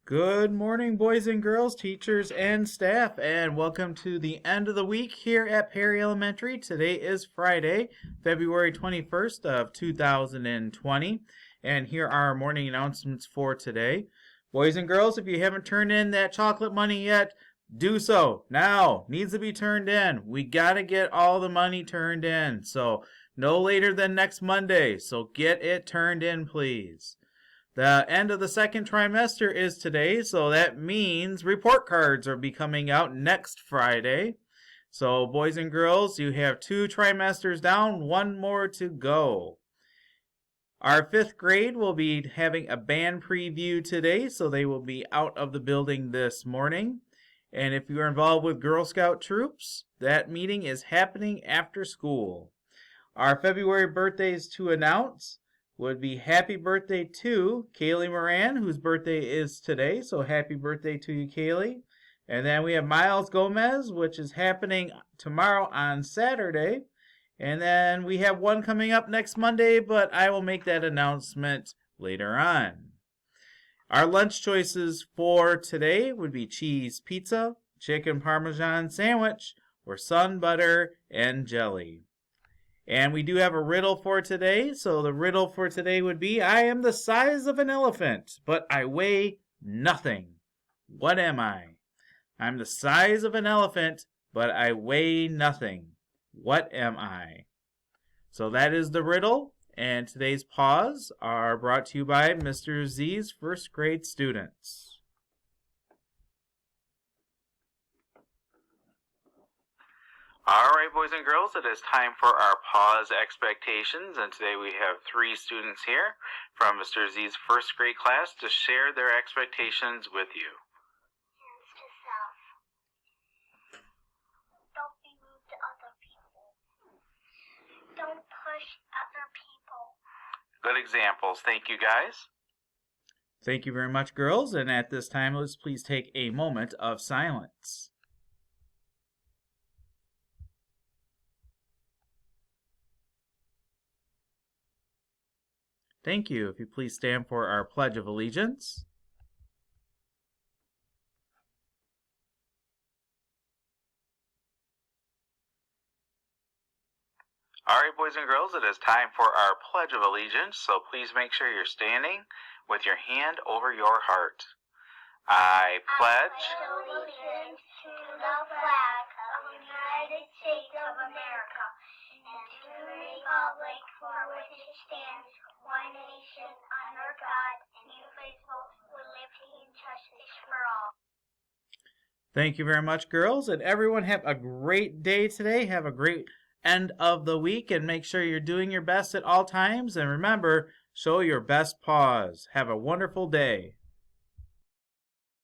Good morning, boys and girls, teachers and staff, and welcome to the end of the week here at Perry Elementary. Today is Friday, February 21st of 2020, and here are our morning announcements for today. Boys and girls, if you haven't turned in that chocolate money yet, do so now. Needs to be turned in. We got to get all the money turned in, so no later than next Monday, so get it turned in, please. The end of the second trimester is today, so that means report cards are be coming out next Friday. So, boys and girls, you have 2 trimesters down, 1 more to go. Our 5th grade will be having a band preview today, so they will be out of the building this morning. And if you are involved with Girl Scout troops, that meeting is happening after school. Our February birthdays to announce would be happy birthday to Kaylee Moran, whose birthday is today. So happy birthday to you, Kaylee. And then we have Miles Gomez, which is happening tomorrow on Saturday. And then we have one coming up next Monday, but I will make that announcement later on. Our lunch choices for today would be cheese pizza, chicken parmesan sandwich, or sun butter and jelly. And we do have a riddle for today. So the riddle for today would be, I am the size of an elephant, but I weigh nothing. What am I? I'm the size of an elephant, but I weigh nothing. What am I? So that is the riddle. And today's paws are brought to you by Mr. Z's first grade students. Alright, boys and girls, it is time for our pause expectations, and today we have 3 students here from Mr. Z's first grade class to share their expectations with you. Hands to self. Don't be rude to other people. Don't push other people. Good examples. Thank you, guys. Thank you very much, girls. And at this time, let's please take a moment of silence. Thank you. If you please stand for our Pledge of Allegiance. Alright, boys and girls, it is time for our Pledge of Allegiance, so please make sure you're standing with your hand over your heart. I pledge allegiance to the flag of the United States of America and to the republic for which it stands, one nation, under God, indivisible, with liberty and justice for all. Thank you very much, girls. And everyone have a great day today. Have a great end of the week. And make sure you're doing your best at all times. And remember, show your best paws. Have a wonderful day.